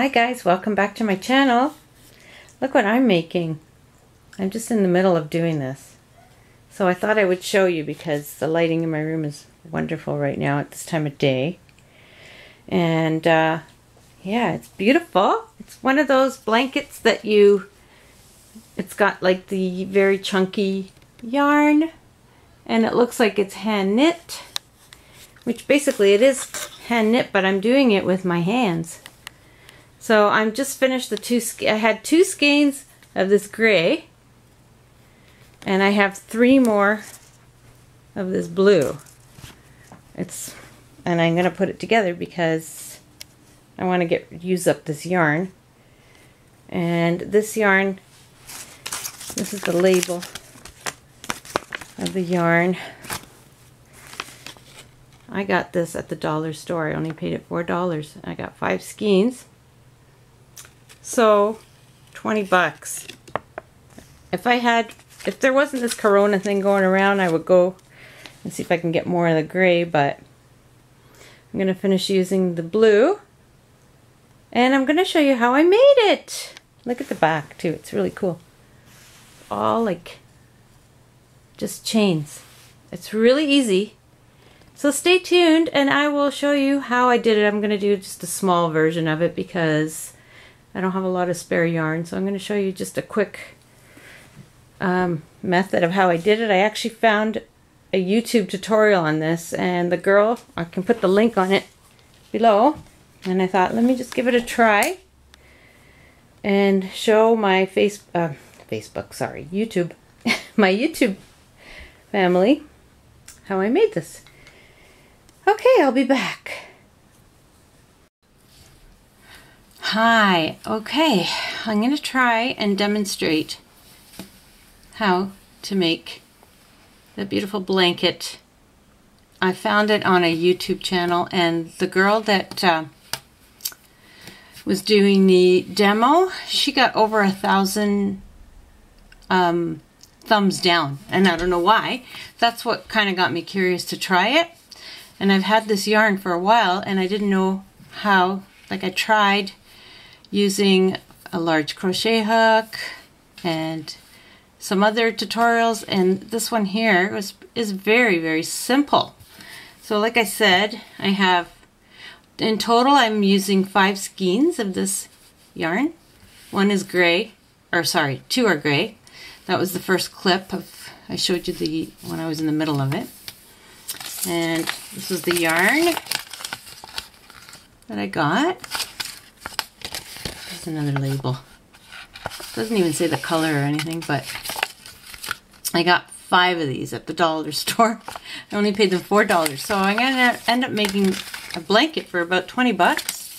Hi guys, welcome back to my channel. Look what I'm making. I'm just in the middle of doing this. So I thought I would show you because the lighting in my room is wonderful right now at this time of day. And yeah, it's beautiful. It's one of those blankets that it's got like the very chunky yarn and it looks like it's hand knit, which basically it is hand knit, but I'm doing it with my hands. So I'm just finished I had 2 skeins of this gray, and I have 3 more of this blue. And I'm gonna put it together because I want to use up this yarn. And this yarn, this is the label of the yarn. I got this at the dollar store. I only paid it $4. I got 5 skeins. So, 20 bucks. If there wasn't this Corona thing going around, I would go and see if I can get more of the gray, but I'm going to finish using the blue. And I'm going to show you how I made it. Look at the back, too. It's really cool. All like just chains. It's really easy. So stay tuned and I will show you how I did it. I'm going to do just a small version of it because I don't have a lot of spare yarn, so I'm going to show you just a quick method of how I did it. I actually found a YouTube tutorial on this, and the girl, I can put the link on it below, and I thought, let me just give it a try and show my YouTube, my YouTube family how I made this. Okay, I'll be back. Hi, okay, I'm going to try and demonstrate how to make the beautiful blanket. I found it on a YouTube channel, and the girl that was doing the demo, she got over 1,000 thumbs down, and I don't know why. That's what kind of got me curious to try it. And I've had this yarn for a while, and I didn't know how. Like, I tried using a large crochet hook and some other tutorials, and this one here is very, very simple. So like I said, I have, in total I'm using 5 skeins of this yarn. 1 is gray, or sorry, 2 are gray. That was the first clip I showed you when I was in the middle of it. And this is the yarn that I got. There's another label. Doesn't even say the color or anything, but I got 5 of these at the dollar store. I only paid them $4, so I'm gonna end up making a blanket for about 20 bucks.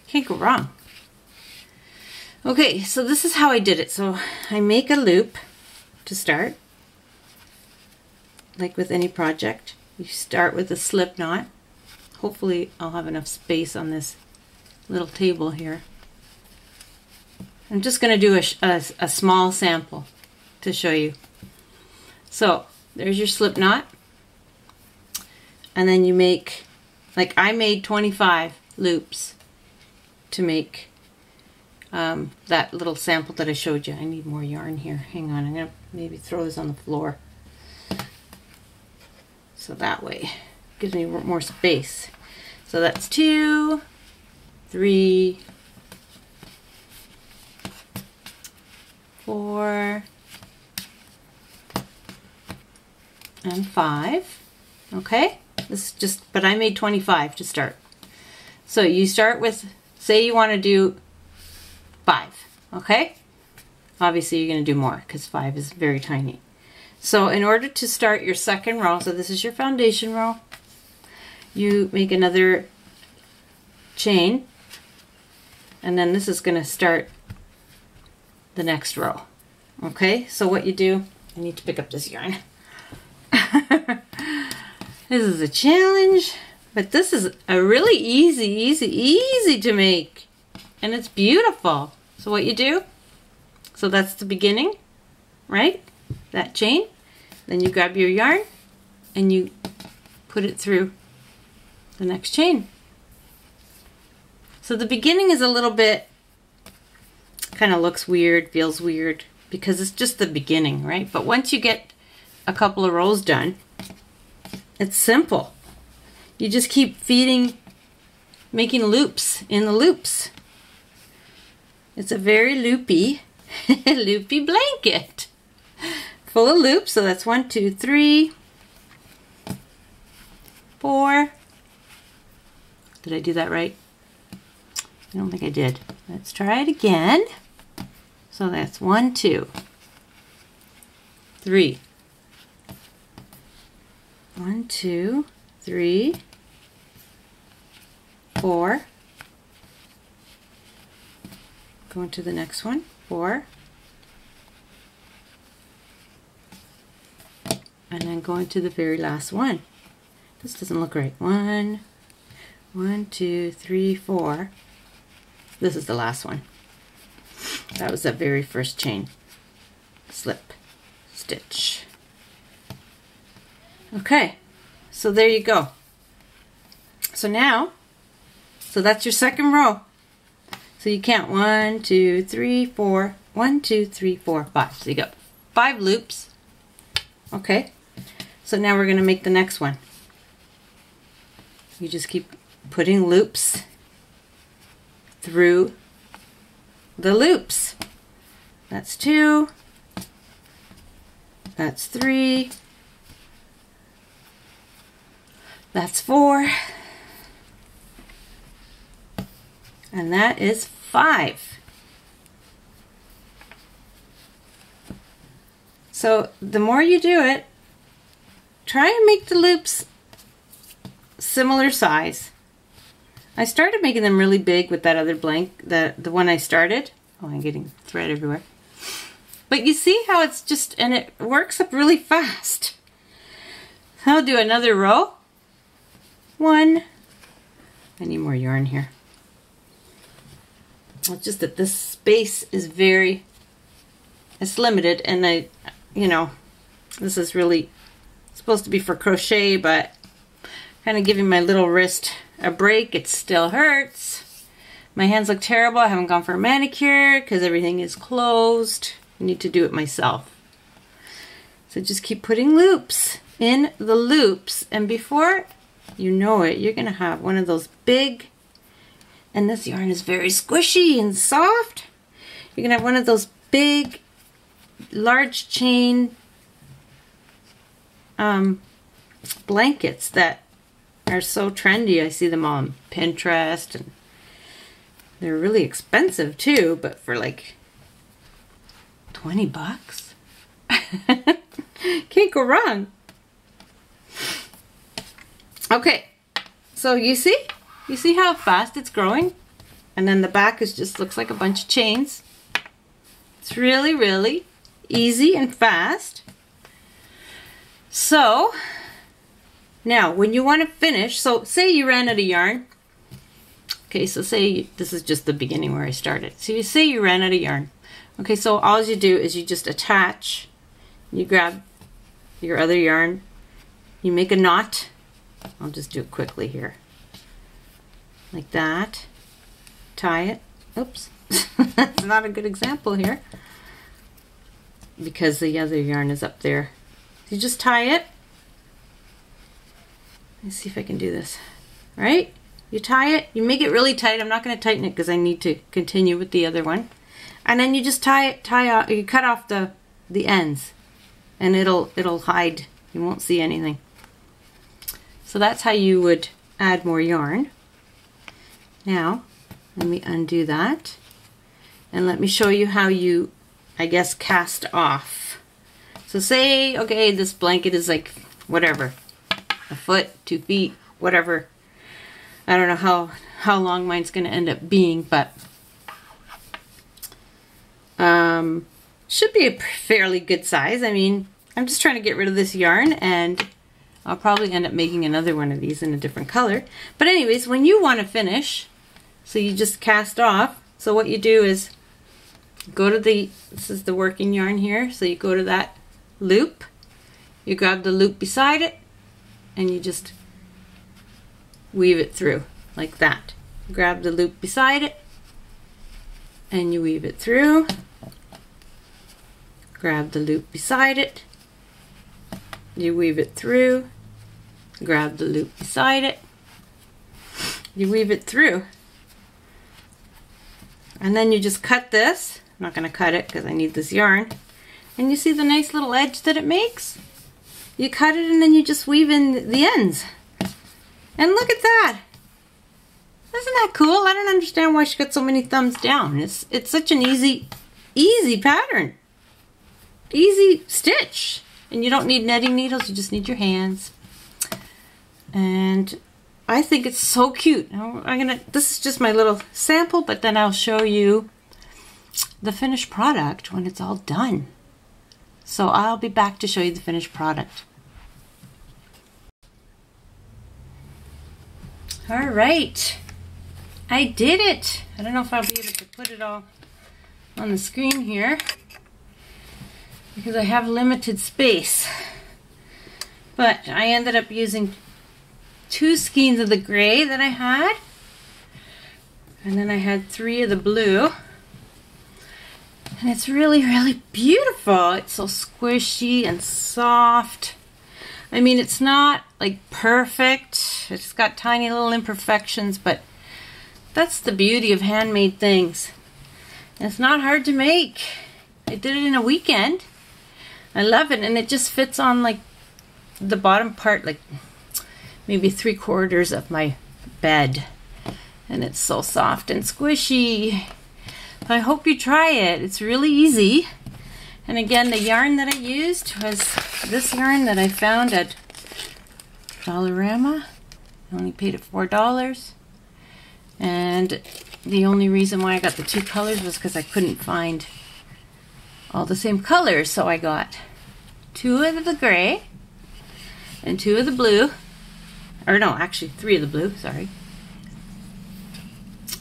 Can't go wrong. Okay, so this is how I did it. So I make a loop to start. Like with any project, you start with a slip knot. Hopefully I'll have enough space on this little table here. I'm just going to do a small sample to show you. So there's your slip knot, and then you make, like I made 25 loops to make that little sample that I showed you. I need more yarn here. Hang on, I'm going to maybe throw this on the floor. So that way it gives me more space. So that's 2, 3, 4, and 5. Okay, this is just, but I made 25 to start. So you start with, say you want to do 5, okay? Obviously you're going to do more because 5 is very tiny. So in order to start your second row, so this is your foundation row, you make another chain, and then this is going to start the next row. Okay, so what you do, I need to pick up this yarn. This is a challenge, but this is a really easy to make, and it's beautiful. So what you do, so that's the beginning, right? That chain. Then you grab your yarn and you put it through the next chain. So the beginning is a little bit, kind of looks weird, feels weird, because it's just the beginning, right? But once you get a couple of rows done, it's simple. You just keep feeding, making loops in the loops. It's a very loopy, loopy blanket. Full of loops, so that's 1, 2, 3, 4. Did I do that right? I don't think I did. Let's try it again. So that's 1, 2, 3. 1, 2, 3, 4. Go into the next one. 4. And then go into the very last one. This doesn't look right. 1, 2, 3, 4. This is the last one. That was the very first chain. Slip, stitch. Okay, so there you go. So now, so that's your second row. So you count 1, 2, 3, 4. 1, 2, 3, 4, 5. So you got 5 loops. Okay, so now we're going to make the next one. You just keep putting loops through the loops. That's 2. That's 3. That's 4. And that is 5. So the more you do it, try and make the loops similar size. I started making them really big with that other blank, the one I started. Oh, I'm getting thread everywhere. But you see how it's just, and it works up really fast. I'll do another row. 1. I need more yarn here. It's just that this space is it's limited, and this is really supposed to be for crochet, but kind of giving my little wrist a break. It still hurts. My hands look terrible. I haven't gone for a manicure because everything is closed. I need to do it myself. So just keep putting loops in the loops, and before you know it, you're going to have one of those big, and this yarn is very squishy and soft. You're going to have one of those big, large chain blankets that are so trendy. I see them all on Pinterest, and they're really expensive too, but for like 20 bucks. Can't go wrong. Okay, so you see how fast it's growing? And then the back just looks like a bunch of chains. It's really, really easy and fast. So now when you want to finish, so say you ran out of yarn. Okay, so say this is just the beginning where I started. So you say you ran out of yarn. Okay, so all you do is you just attach, you grab your other yarn, you make a knot. I'll just do it quickly here. Like that. Tie it. Oops. That's not a good example here, because the other yarn is up there. You just tie it. Let's see if I can do this. Right? You tie it. You make it really tight. I'm not going to tighten it because I need to continue with the other one. And then you just tie off. You cut off the ends, and it'll hide. You won't see anything. So that's how you would add more yarn. Now, let me undo that. And let me show you how you, I guess, cast off. So say, okay, this blanket is like, whatever, a foot, 2 feet, whatever. I don't know how long mine's going to end up being, but should be a fairly good size. I mean, I'm just trying to get rid of this yarn, and I'll probably end up making another one of these in a different color. But anyways, when you want to finish, so you just cast off. So what you do is go to this is the working yarn here. So you go to that loop, you grab the loop beside it, and you just weave it through like that. grab the loop beside it, and you weave it through. Grab the loop beside it, you weave it through. Grab the loop beside it, you weave it through. And then you just cut this. I'm not going to cut it because I need this yarn. And you see the nice little edge that it makes? You cut it and then you just weave in the ends. And look at that! Isn't that cool? I don't understand why she got so many thumbs down. It's such an easy pattern. Easy stitch. And you don't need netting needles, you just need your hands. And I think it's so cute. This is just my little sample, but then I'll show you the finished product when it's all done. So I'll be back to show you the finished product. All right, I did it. I don't know if I'll be able to put it all on the screen here because I have limited space. But I ended up using 2 skeins of the gray that I had, and then I had 3 of the blue. And it's really, really beautiful. It's so squishy and soft. I mean, it's not like perfect. It's got tiny little imperfections, but that's the beauty of handmade things. And it's not hard to make. I did it in a weekend. I love it, and it just fits on like the bottom part, like maybe 3/4 of my bed. And it's so soft and squishy. I hope you try it. It's really easy. And again, the yarn that I used was this yarn that I found at Dollarama. I only paid it $4. And the only reason why I got the 2 colors was because I couldn't find all the same colors. So I got 2 of the gray and 2 of the blue. Or no, actually 3 of the blue, sorry.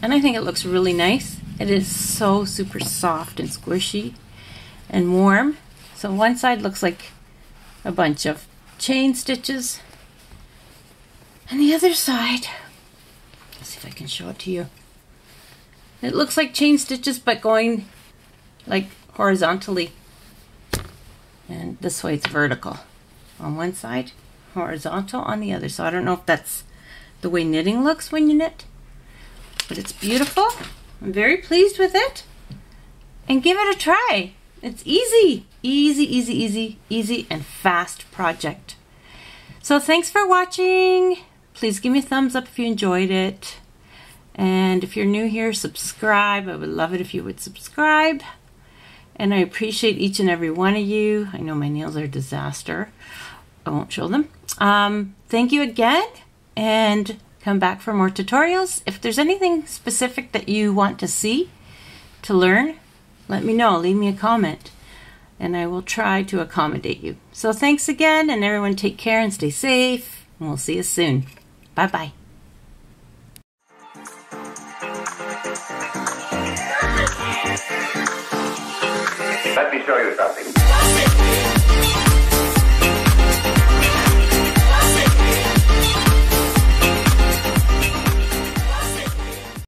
And I think it looks really nice. It is so super soft and squishy and warm. So one side looks like a bunch of chain stitches. And the other side, let's see if I can show it to you. It looks like chain stitches but going like horizontally. And this way it's vertical on one side, horizontal on the other. So I don't know if that's the way knitting looks when you knit, but it's beautiful. I'm very pleased with it. And give it a try. It's easy. Easy, easy, easy, easy and fast project. So thanks for watching. Please give me a thumbs up if you enjoyed it. And if you're new here, subscribe. I would love it if you would subscribe. And I appreciate each and every one of you. I know my nails are a disaster. I won't show them. Thank you again. And come back for more tutorials. If there's anything specific that you want to see, to learn, let me know. Leave me a comment and I will try to accommodate you. So thanks again, and everyone take care and stay safe, and we'll see you soon. Bye-bye. Let me show you something.